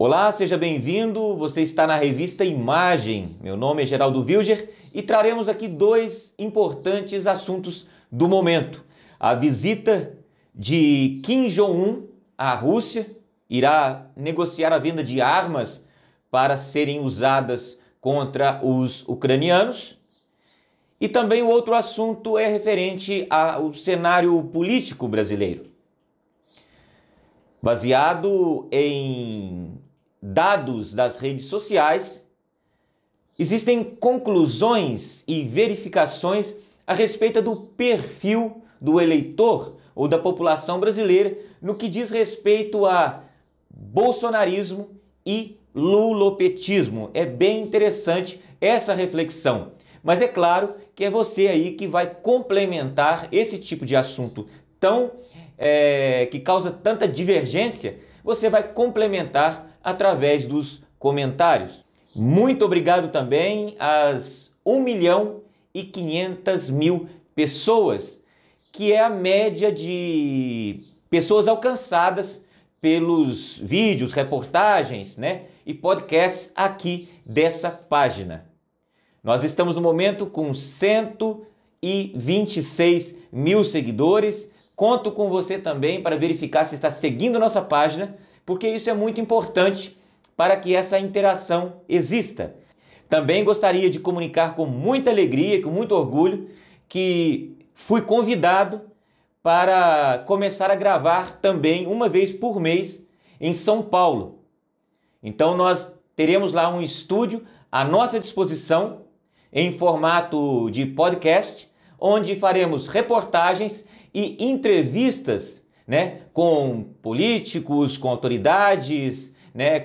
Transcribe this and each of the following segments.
Olá, seja bem-vindo. Você está na revista Imagem. Meu nome é Geraldo Wilger e traremos aqui dois importantes assuntos do momento. A visita de Kim Jong-un à Rússia, irá negociar a venda de armas para serem usadas contra os ucranianos. E também o outro assunto é referente ao cenário político brasileiro. Baseado em dados das redes sociais, existem conclusões e verificações a respeito do perfil do eleitor ou da população brasileira no que diz respeito a bolsonarismo e lulopetismo. É bem interessante essa reflexão, mas é claro que é você aí que vai complementar esse tipo de assunto que causa tanta divergência. Você vai complementar através dos comentários. Muito obrigado também às 1.500.000 pessoas, que é a média de pessoas alcançadas pelos vídeos, reportagens, e podcasts aqui dessa página. Nós estamos no momento com 126 mil seguidores. Conto com você também para verificar se está seguindo nossa página, porque isso é muito importante para que essa interação exista. Também gostaria de comunicar com muita alegria, com muito orgulho, que fui convidado para começar a gravar também uma vez por mês em São Paulo. Então nós teremos lá um estúdio à nossa disposição em formato de podcast, onde faremos reportagens e entrevistas, com políticos, com autoridades,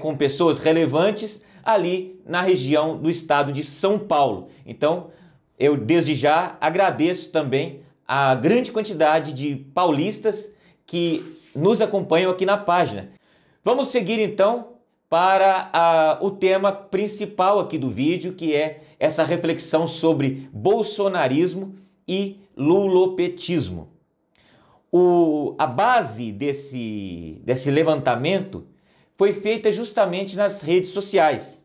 com pessoas relevantes ali na região do estado de São Paulo. Então, eu desde já agradeço também a grande quantidade de paulistas que nos acompanham aqui na página. Vamos seguir então para o tema principal aqui do vídeo, que é essa reflexão sobre bolsonarismo e lulopetismo. A base desse levantamento foi feita justamente nas redes sociais.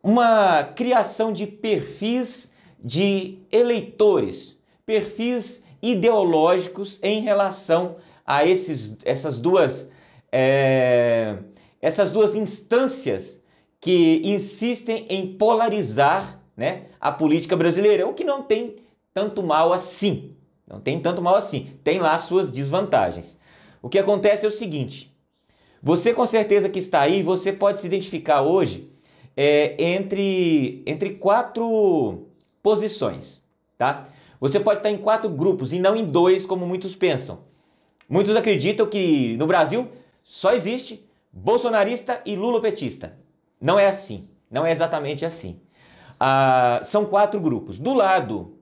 Uma criação de perfis de eleitores, perfis ideológicos em relação a essas duas instâncias que insistem em polarizar, a política brasileira, o que não tem tanto mal assim. Não tem tanto mal assim, tem lá suas desvantagens. O que acontece é o seguinte: você com certeza que está aí, você pode se identificar hoje entre quatro posições, tá? Você pode estar em quatro grupos e não em dois, como muitos pensam. Muitos acreditam que no Brasil só existe bolsonarista e lulopetista. Não é assim, não é exatamente assim. São quatro grupos. Do lado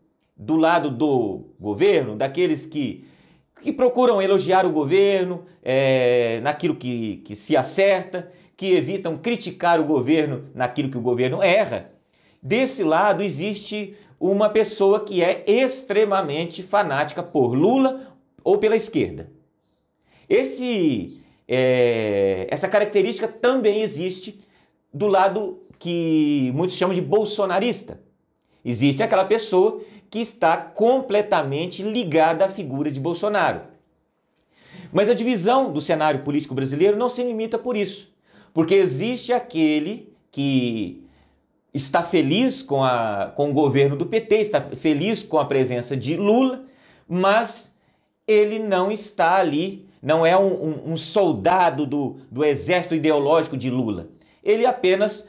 do governo, daqueles que procuram elogiar o governo naquilo que se acerta, que evitam criticar o governo naquilo que o governo erra. Desse lado existe uma pessoa que é extremamente fanática por Lula ou pela esquerda. Essa característica também existe do lado que muitos chamam de bolsonarista. Existe aquela pessoa que está completamente ligada à figura de Bolsonaro. Mas a divisão do cenário político brasileiro não se limita por isso, porque existe aquele que está feliz com o governo do PT, está feliz com a presença de Lula, mas ele não está ali, não é um soldado do exército ideológico de Lula. Ele apenas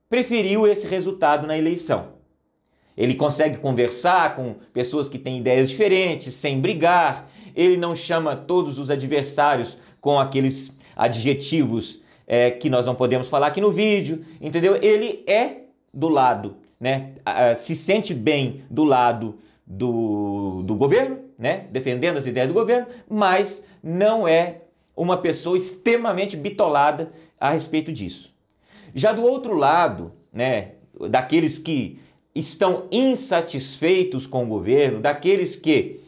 preferiu esse resultado na eleição. Ele consegue conversar com pessoas que têm ideias diferentes, sem brigar. Ele não chama todos os adversários com aqueles adjetivos que nós não podemos falar aqui no vídeo, entendeu? Ele é do lado, se sente bem do lado do governo, defendendo as ideias do governo, mas não é uma pessoa extremamente bitolada a respeito disso. Já do outro lado, daqueles que estão insatisfeitos com o governo, daqueles que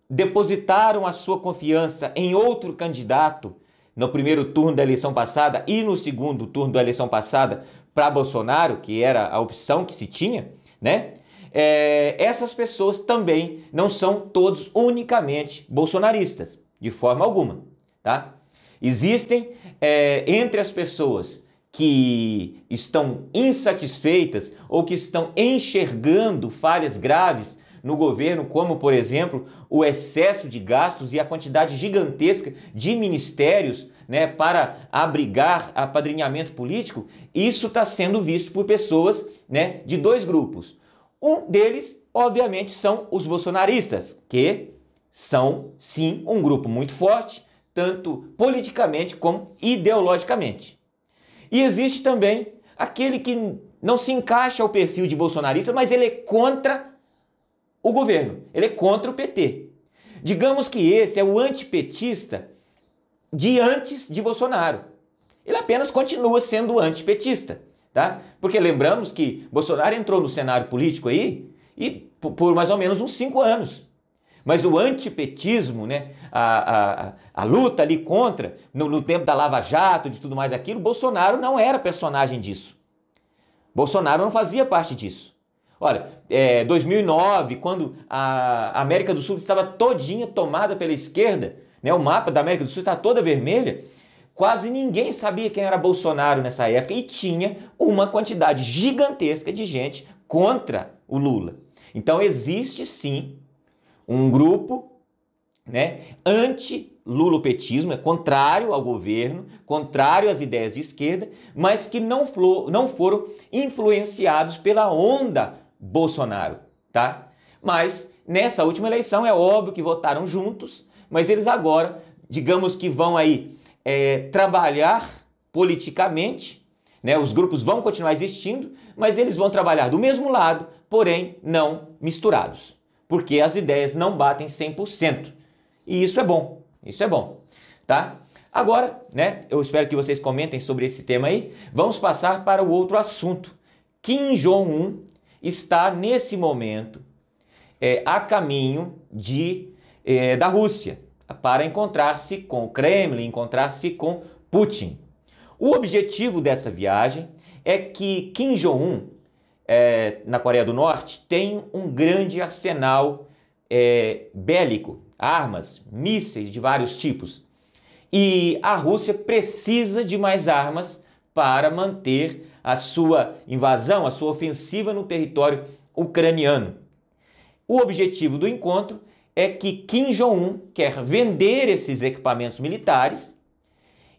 depositaram a sua confiança em outro candidato no primeiro turno da eleição passada e no segundo turno da eleição passada para Bolsonaro, que era a opção que se tinha, né? Essas pessoas também não são todos unicamente bolsonaristas, de forma alguma, tá? Existem entre as pessoas que estão insatisfeitas ou que estão enxergando falhas graves no governo, como, por exemplo, o excesso de gastos e a quantidade gigantesca de ministérios, né, para abrigar apadrinhamento político. Isso está sendo visto por pessoas, né, de dois grupos. Um deles, obviamente, são os bolsonaristas, que são, sim, um grupo muito forte, tanto politicamente como ideologicamente. E existe também aquele que não se encaixa ao perfil de bolsonarista, mas ele é contra o governo, ele é contra o PT. Digamos que esse é o antipetista de antes de Bolsonaro. Ele apenas continua sendo antipetista, tá? Porque lembramos que Bolsonaro entrou no cenário político aí e por mais ou menos uns 5 anos. Mas o antipetismo, né, a luta ali contra, no tempo da Lava Jato, de tudo mais aquilo, Bolsonaro não era personagem disso. Bolsonaro não fazia parte disso. Olha, 2009, quando a América do Sul estava todinha tomada pela esquerda, né, o mapa da América do Sul estava toda vermelha, quase ninguém sabia quem era Bolsonaro nessa época e tinha uma quantidade gigantesca de gente contra o Lula. Então existe sim um grupo, né, anti-lulopetismo, é contrário ao governo, contrário às ideias de esquerda, mas que não foram influenciados pela onda Bolsonaro, tá? Mas nessa última eleição é óbvio que votaram juntos, mas eles agora, digamos que vão aí trabalhar politicamente, né? Os grupos vão continuar existindo, mas eles vão trabalhar do mesmo lado, porém não misturados, porque as ideias não batem 100%. E isso é bom, tá? Agora, né, eu espero que vocês comentem sobre esse tema aí. Vamos passar para o outro assunto. Kim Jong-un está, nesse momento, a caminho da Rússia, para encontrar-se com o Kremlin, encontrar-se com Putin. O objetivo dessa viagem é que Kim Jong-un, na Coreia do Norte, tem um grande arsenal bélico, armas, mísseis de vários tipos. E a Rússia precisa de mais armas para manter a sua invasão, a sua ofensiva no território ucraniano. O objetivo do encontro é que Kim Jong-un quer vender esses equipamentos militares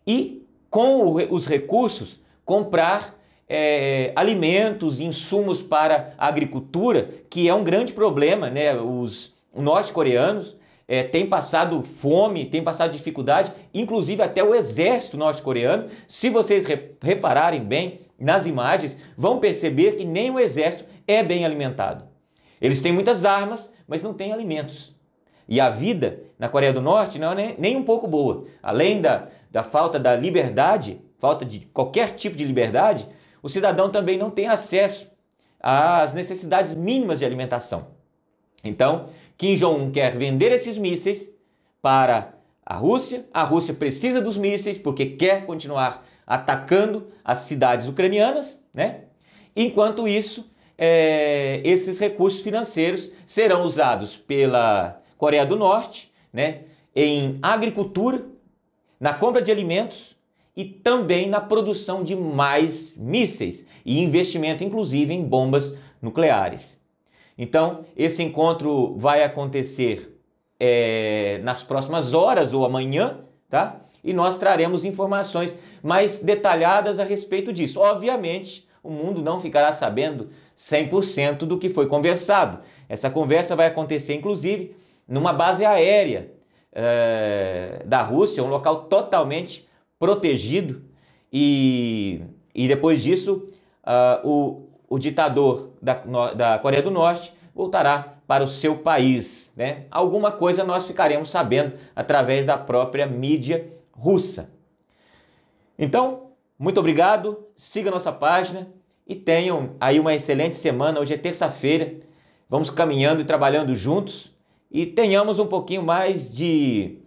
e, com os recursos, comprar alimentos, insumos para a agricultura, que é um grande problema, né? Os norte-coreanos têm passado fome, têm passado dificuldade, inclusive até o exército norte-coreano. Se vocês repararem bem nas imagens, vão perceber que nem o exército é bem alimentado. Eles têm muitas armas, mas não têm alimentos. E a vida na Coreia do Norte não é nem um pouco boa. Além da falta da liberdade, falta de qualquer tipo de liberdade, o cidadão também não tem acesso às necessidades mínimas de alimentação. Então, Kim Jong-un quer vender esses mísseis para a Rússia precisa dos mísseis porque quer continuar atacando as cidades ucranianas, né? Enquanto isso, esses recursos financeiros serão usados pela Coreia do Norte, né, em agricultura, na compra de alimentos e também na produção de mais mísseis e investimento, inclusive, em bombas nucleares. Então, esse encontro vai acontecer nas próximas horas ou amanhã, tá? E nós traremos informações mais detalhadas a respeito disso. Obviamente, o mundo não ficará sabendo 100% do que foi conversado. Essa conversa vai acontecer, inclusive, numa base aérea da Rússia, um local totalmente protegido, e depois disso o ditador da Coreia do Norte voltará para o seu país, né? Alguma coisa nós ficaremos sabendo através da própria mídia russa. Então, muito obrigado, siga nossa página e tenham aí uma excelente semana. Hoje é terça-feira, vamos caminhando e trabalhando juntos e tenhamos um pouquinho mais de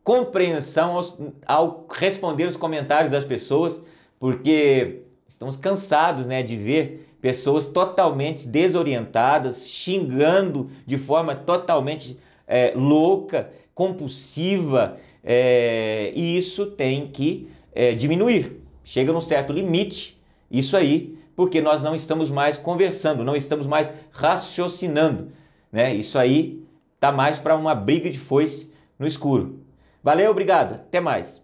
compreensão ao responder os comentários das pessoas, porque estamos cansados, né, de ver pessoas totalmente desorientadas, xingando de forma totalmente louca, compulsiva, e isso tem que diminuir. Chega num certo limite, isso aí, porque nós não estamos mais conversando, não estamos mais raciocinando, né? Isso aí tá mais para uma briga de foice no escuro. Valeu, obrigado, até mais.